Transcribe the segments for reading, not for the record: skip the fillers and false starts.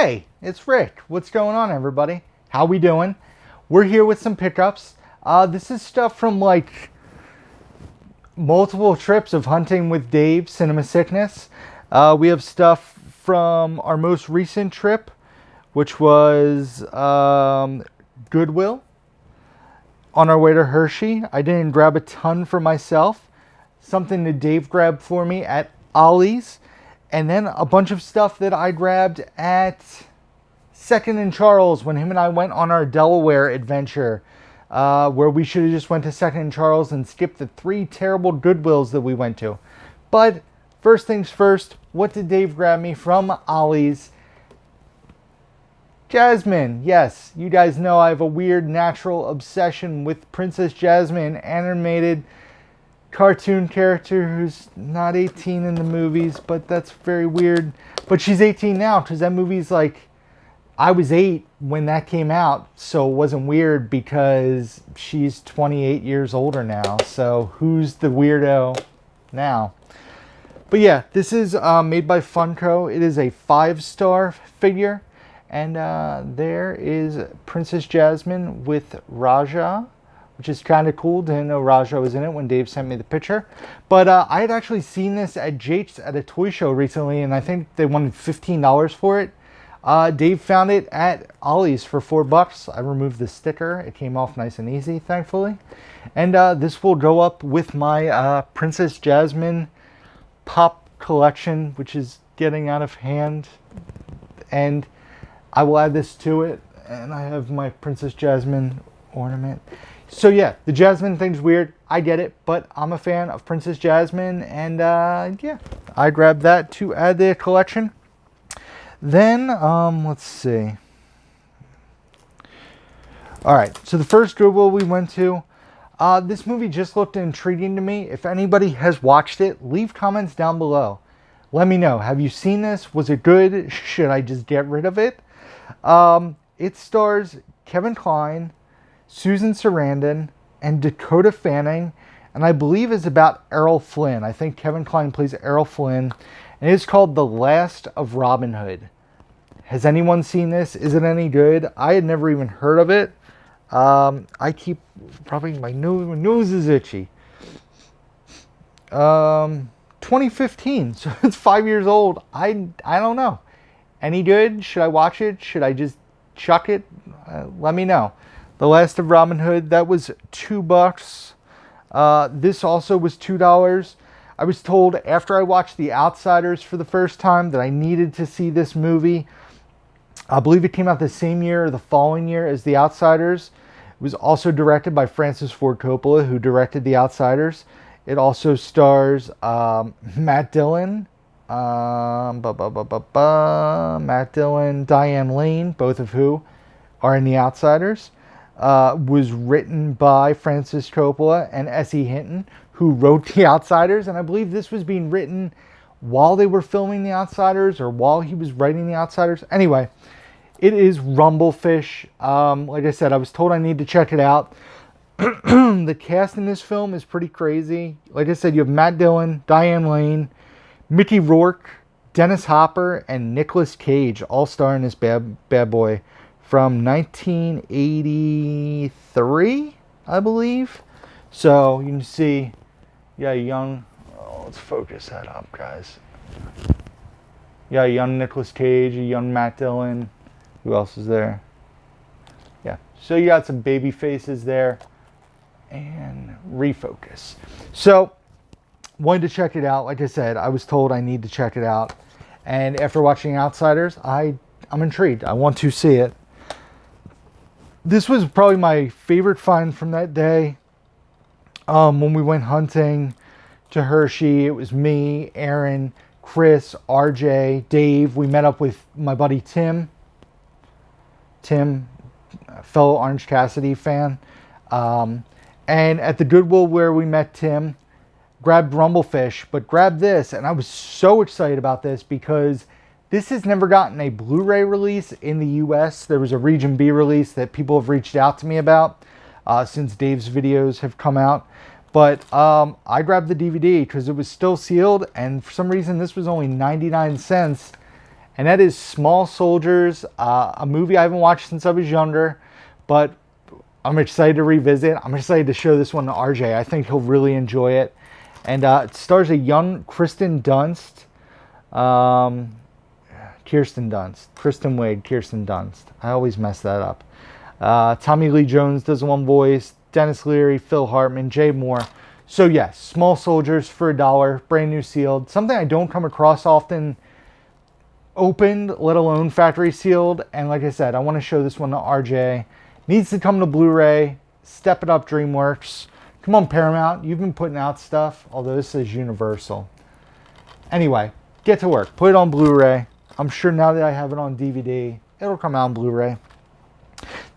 Hey, it's Rick. What's going on, everybody? How we doing? We're here with some pickups. This is stuff from like multiple trips of hunting with Dave, Cinema Sickness. We have stuff from our most recent trip, which was Goodwill. On our way to Hershey. I didn't grab a ton for myself. Something that Dave grabbed for me at Ollie's. And then a bunch of stuff that I grabbed at Second and Charles when him and I went on our Delaware adventure. Where we should have just went to Second and Charles and skipped the 3 terrible Goodwills that we went to. But first things first, what did Dave grab me from Ollie's? Jasmine. Yes, you guys know I have a weird natural obsession with Princess Jasmine, animated cartoon character who's not 18 in the movies, but that's very weird. But she's 18 now because that movie's like, I was 8 when that came out, so it wasn't weird because she's 28 years older now. So who's the weirdo now? But yeah, this is made by Funko. It is a 5-star figure. And there is Princess Jasmine with Raja, which is kind of cool. Didn't know Raja was in it when Dave sent me the picture. But I had actually seen this at Jake's at a toy show recently, and I think they wanted $15 for it. Dave found it at Ollie's for $4. I removed the sticker. It came off nice and easy, thankfully. And this will go up with my Princess Jasmine pop collection, which is getting out of hand. And I will add this to it, and I have my Princess Jasmine ornament. So yeah, the Jasmine thing's weird. I get it, but I'm a fan of Princess Jasmine, and yeah, I grabbed that to add to the collection. Then, let's see. All right, so the first Goodwill we went to, this movie just looked intriguing to me. If anybody has watched it, leave comments down below. Let me know. Have you seen this? Was it good? Should I just get rid of it? It stars Kevin Kline, Susan Sarandon, and Dakota Fanning, and I believe is about Errol Flynn. I think Kevin Kline plays Errol Flynn, and it's called The Last of Robin Hood. Has anyone seen this? Is it any good? I had never even heard of it. I keep probably my nose is itchy. 2015, so it's 5 years old. I don't know. Any good? Should I watch it? Should I just chuck it? Let me know. The Last of Robin Hood, that was $2. This also was $2. I was told after I watched The Outsiders for the first time that I needed to see this movie. I believe it came out the same year or the following year as The Outsiders. It was also directed by Francis Ford Coppola, who directed The Outsiders. It also stars Matt Dillon, Matt Dillon, Diane Lane, both of who are in The Outsiders. Was written by Francis Coppola and S.E. Hinton, who wrote The Outsiders. And I believe this was being written while they were filming The Outsiders or while he was writing The Outsiders. Anyway, it is Rumblefish. Like I said, I was told I need to check it out. The cast in this film is pretty crazy. Like I said, you have Matt Dillon, Diane Lane, Mickey Rourke, Dennis Hopper, and Nicolas Cage all star in this bad boy from 1983, I believe. So you can see, yeah, young. Oh, let's focus that up, guys. Yeah, young Nicolas Cage, a young Matt Dillon. Who else is there? Yeah, so you got some baby faces there. And refocus. So, wanted to check it out. Like I said, I was told I need to check it out. And after watching Outsiders, I'm intrigued. I want to see it. This was probably my favorite find from that day. When we went hunting to Hershey, it was me, Aaron, Chris, RJ, Dave. We met up with my buddy Tim. Tim, fellow Orange Cassidy fan. And at the Goodwill where we met Tim, grabbed Rumblefish, but grabbed this. And I was so excited about this because this has never gotten a Blu-ray release in the US. There was a Region B release that people have reached out to me about since Dave's videos have come out. But I grabbed the DVD because it was still sealed. And for some reason, this was only 99 cents. and that is Small Soldiers, a movie I haven't watched since I was younger, but I'm excited to revisit. I'm excited to show this one to RJ. I think he'll really enjoy it. And it stars a young Kristen Dunst. Kirsten Dunst. Kristen Wiig, Kirsten Dunst. I always mess that up. Tommy Lee Jones does one voice. Dennis Leary, Phil Hartman, Jay Moore. So yes, Small Soldiers for $1, brand new sealed. Something I don't come across often opened, let alone factory sealed. And like I said, I want to show this one to RJ. Needs to come to Blu-ray. Step it up, DreamWorks. Come on, Paramount. You've been putting out stuff, although this is Universal. Anyway, get to work. Put it on Blu-ray. I'm sure now that I have it on DVD, it'll come out on Blu-ray.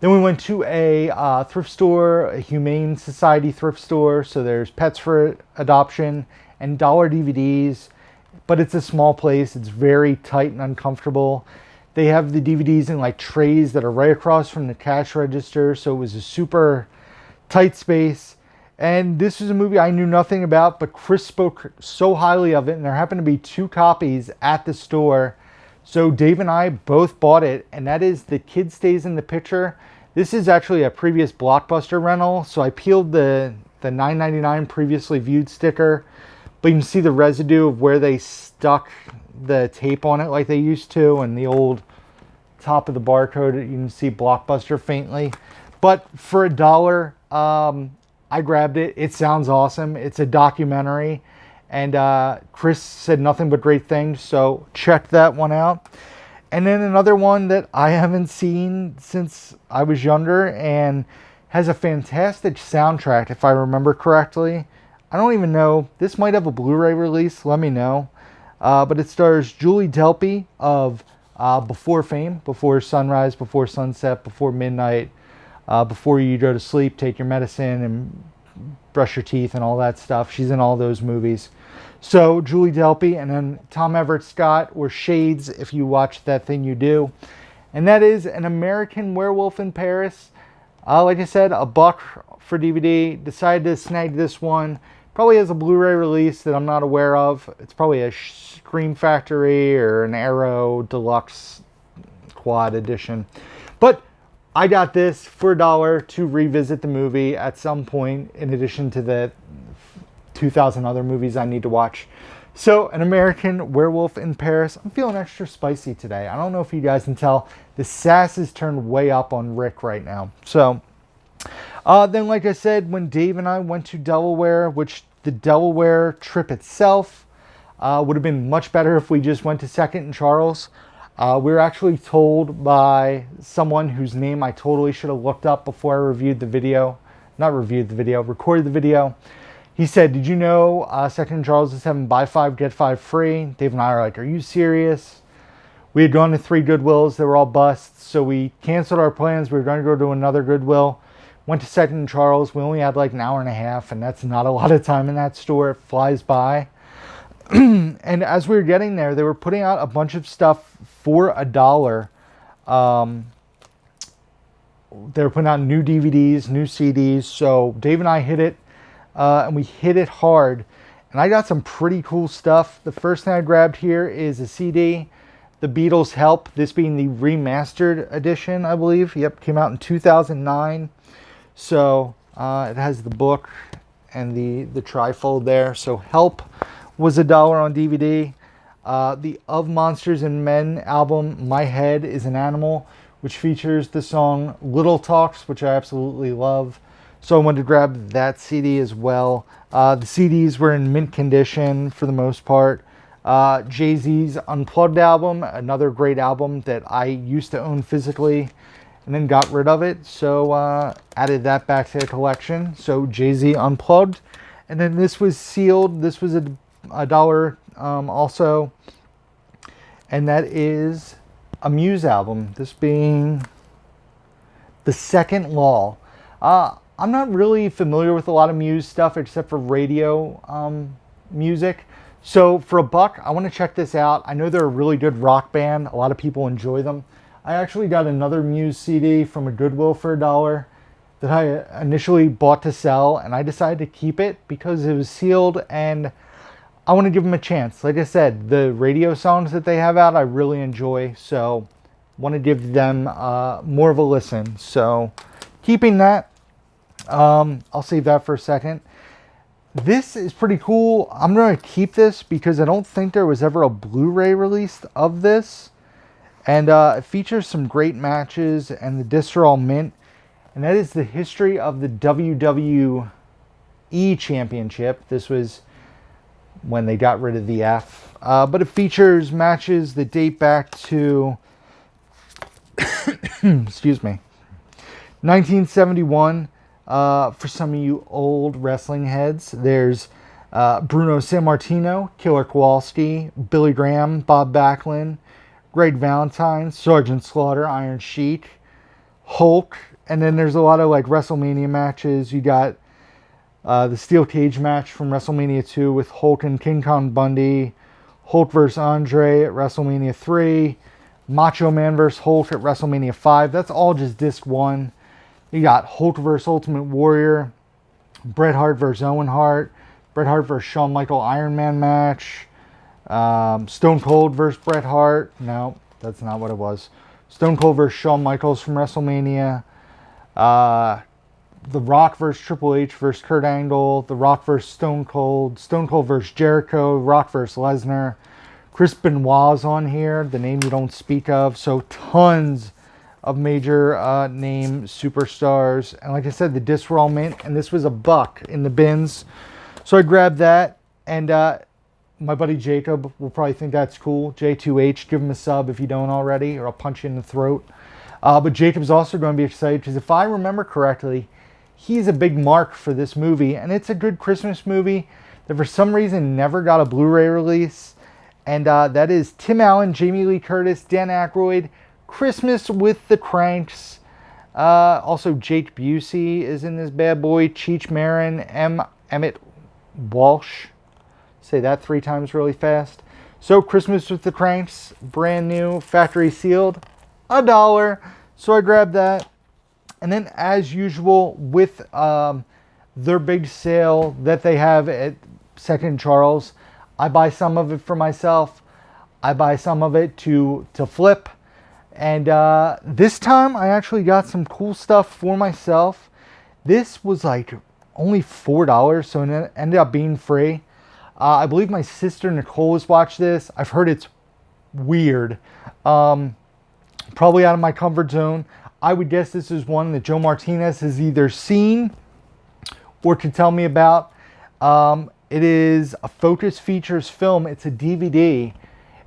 Then we went to a thrift store, a Humane Society thrift store. So there's pets for adoption and dollar DVDs. But it's a small place. It's very tight and uncomfortable. They have the DVDs in like trays that are right across from the cash register. So it was a super tight space. And this was a movie I knew nothing about, but Chris spoke so highly of it. And there happened to be 2 copies at the store. So Dave and I both bought it. And that is The Kid Stays in the Picture. This is actually a previous Blockbuster rental. So I peeled the $9.99 previously viewed sticker. But you can see the residue of where they stuck the tape on it like they used to. And the old top of the barcode, you can see Blockbuster faintly. But for $1, I grabbed it. It sounds awesome. It's a documentary. And Chris said nothing but great things. So check that one out. And then another one that I haven't seen since I was younger and has a fantastic soundtrack, if I remember correctly. I don't even know. This might have a Blu-ray release. Let me know. But it stars Julie Delpy of Before Fame, Before Sunrise, Before Sunset, Before Midnight, Before You Go to Sleep, Take Your Medicine, and Brush Your Teeth, and all that stuff. She's in all those movies. So Julie Delpy, and then Tom Everett Scott, or Shades, if you watch That Thing You Do. And that is An American Werewolf in Paris. Like I said, $1 for DVD. Decided to snag this one. Probably has a Blu-ray release that I'm not aware of. It's probably a Scream Factory or an Arrow Deluxe Quad Edition. But I got this for $1 to revisit the movie at some point, in addition to the 2,000 other movies I need to watch. So, An American Werewolf in Paris. I'm feeling extra spicy today. I don't know if you guys can tell. The sass is turned way up on Rick right now. So, then like I said, when Dave and I went to Delaware, which the Delaware trip itself would have been much better if we just went to 2nd and Charles. We were actually told by someone whose name I totally should have looked up before I reviewed the video. Not reviewed the video, recorded the video. He said, did you know 2nd and Charles is having buy 5, get 5 free? Dave and I are like, are you serious? We had gone to 3 Goodwills. They were all busts. So we canceled our plans. We were going to go to another Goodwill. Went to 2nd and Charles. We only had like an hour and a half. And that's not a lot of time in that store. It flies by. And as we were getting there, they were putting out a bunch of stuff for $1. They were putting out new DVDs, new CDs. So Dave and I hit it. And we hit it hard. And I got some pretty cool stuff. The first thing I grabbed here is a CD. The Beatles' Help. This being the remastered edition, I believe. Yep, came out in 2009. So it has the book and the trifold there. So Help was $1 on DVD. The Of Monsters and Men album, My Head is an Animal, which features the song Little Talks, which I absolutely love. So I wanted to grab that CD as well. The CDs were in mint condition for the most part. Jay-Z's Unplugged album, another great album that I used to own physically and then got rid of it. So added that back to the collection. So Jay-Z Unplugged. And then this was sealed. This was $1 also. And that is a Muse album. This being The Second Law. I'm not really familiar with a lot of Muse stuff except for radio music. So for $1, I want to check this out. I know they're a really good rock band. A lot of people enjoy them. I actually got another Muse CD from a Goodwill for $1 that I initially bought to sell, and I decided to keep it because it was sealed, and I want to give them a chance. Like I said, the radio songs that they have out, I really enjoy. So, want to give them more of a listen. So, keeping that, I'll save that for a second. This is pretty cool. I'm going to keep this because I don't think there was ever a Blu-ray release of this. And it features some great matches, and the discs are all mint. And that is the history of the WWE Championship. This was when they got rid of the F. But it features matches that date back to, excuse me, 1971. For some of you old wrestling heads, there's Bruno Sammartino, Killer Kowalski, Billy Graham, Bob Backlund, Greg Valentine, Sergeant Slaughter, Iron Sheik, Hulk, and then there's a lot of like WrestleMania matches. You got the steel cage match from WrestleMania 2 with Hulk and King Kong Bundy, Hulk vs. Andre at WrestleMania 3, Macho Man vs. Hulk at WrestleMania 5. That's all just disc 1. You got Hulk vs. Ultimate Warrior, Bret Hart vs. Owen Hart, Bret Hart vs. Shawn Michaels Iron Man match, Stone Cold vs. Bret Hart. No, that's not what it was. Stone Cold vs. Shawn Michaels from WrestleMania. The Rock vs. Triple H vs. Kurt Angle. The Rock vs. Stone Cold. Stone Cold vs. Jericho. Rock vs. Lesnar. Chris Benoit's on here, the name you don't speak of. So tons of major name superstars. And like I said, the discs were all mint, and this was $1 in the bins. So I grabbed that, and my buddy Jacob will probably think that's cool. J2H, give him a sub if you don't already, or I'll punch you in the throat. But Jacob's also going to be excited because if I remember correctly, he's a big mark for this movie, and it's a good Christmas movie that for some reason never got a Blu-ray release. And that is Tim Allen, Jamie Lee Curtis, Dan Aykroyd, Christmas with the Cranks. Also Jake Busey is in this bad boy. Cheech Marin, Emmett Walsh. Say that 3 times really fast. So Christmas with the Cranks, brand new, factory sealed, $1. So I grabbed that. And then as usual with their big sale that they have at Second Charles, I buy some of it for myself. I buy some of it to flip. And this time I actually got some cool stuff for myself. This was like only $4, so it ended up being free. I believe my sister Nicole has watched this. I've heard it's weird. Probably out of my comfort zone. I would guess this is one that Joe Martinez has either seen or could tell me about. It is a Focus Features film. It's a DVD,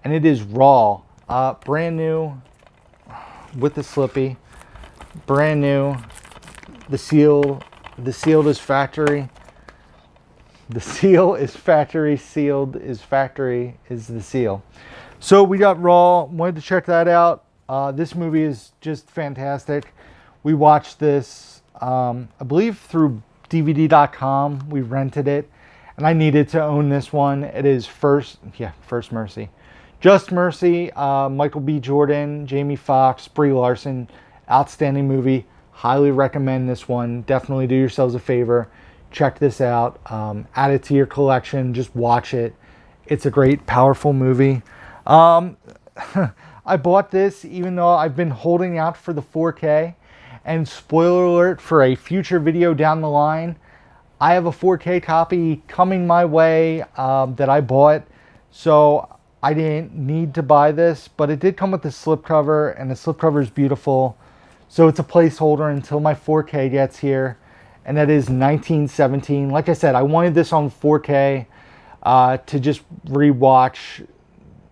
and it is Raw. Brand new with the Slippy. Brand new. The seal is factory. The seal is factory. Sealed is factory is the seal. So we got Raw. Wanted to check that out. This movie is just fantastic. We watched this, I believe, through DVD.com. We rented it. And I needed to own this one. It is First Mercy. Just Mercy, Michael B. Jordan, Jamie Foxx, Brie Larson. Outstanding movie. Highly recommend this one. Definitely do yourselves a favor. Check this out. Add it to your collection. Just watch it. It's a great, powerful movie. I bought this even though I've been holding out for the 4K. And spoiler alert for a future video down the line, I have a 4K copy coming my way that I bought, so I didn't need to buy this, but it did come with the slipcover, and the slipcover is beautiful. So it's a placeholder until my 4K gets here, and that is 1917. Like I said, I wanted this on 4K to just rewatch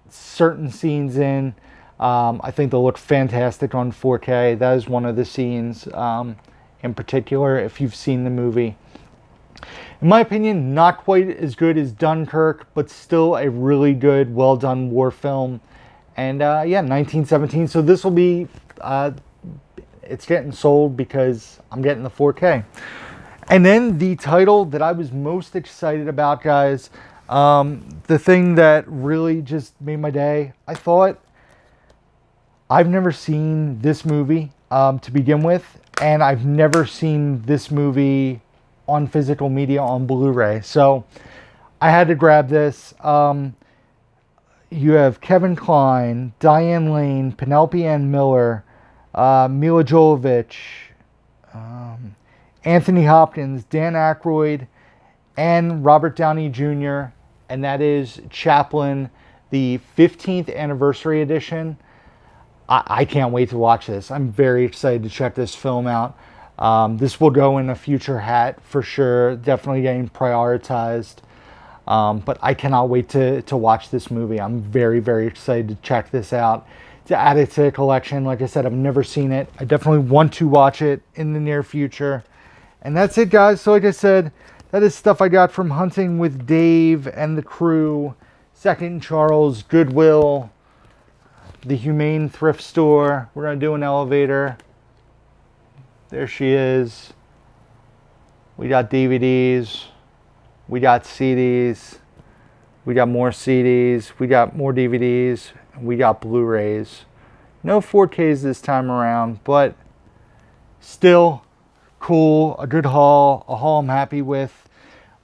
certain scenes in. I think they'll look fantastic on 4K. That is one of the scenes in particular, if you've seen the movie. In my opinion, not quite as good as Dunkirk, but still a really good, well-done war film. And yeah, 1917. So this will be, it's getting sold because I'm getting the 4K. And then the title that I was most excited about, guys, the thing that really just made my day, I thought, I've never seen this movie to begin with, and I've never seen this movie on physical media on Blu-ray. So I had to grab this. You have Kevin Kline, Diane Lane, Penelope Ann Miller, Mila Jovovich, Anthony Hopkins, Dan Aykroyd, and Robert Downey Jr., and that is Chaplin, the 15th anniversary edition. I can't wait to watch this. I'm very excited to check this film out. This will go in a future hat for sure, definitely getting prioritized. But I cannot wait to watch this movie. I'm very, very excited to check this out, to add it to the collection. Like I said, I've never seen it. I definitely want to watch it in the near future. And that's it, guys. So like I said, that is stuff I got from Hunting with Dave and the crew, Second Charles, Goodwill, the Humane Thrift Store. We're going to do an elevator. There she is. We got DVDs. We got CDs. We got more CDs. We got more DVDs. We got Blu-rays. No 4Ks this time around, but still cool. A good haul. A haul I'm happy with.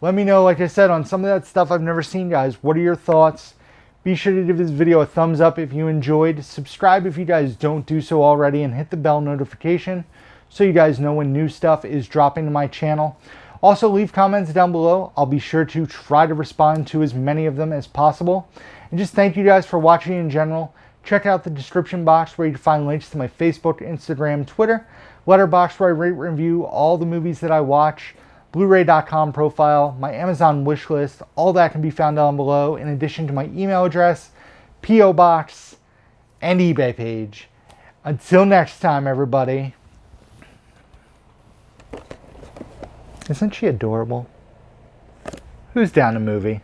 Let me know, like I said, on some of that stuff I've never seen, guys. What are your thoughts? Be sure to give this video a thumbs up if you enjoyed. Subscribe if you guys don't do so already, and hit the bell notification so you guys know when new stuff is dropping to my channel. Also, leave comments down below. I'll be sure to try to respond to as many of them as possible. And just thank you guys for watching in general. Check out the description box where you can find links to my Facebook, Instagram, Twitter, Letterboxd where I rate and review all the movies that I watch, Blu-ray.com profile, my Amazon wish list. All that can be found down below, in addition to my email address, P.O. Box, and eBay page. Until next time, everybody. Isn't she adorable? Who's down a movie?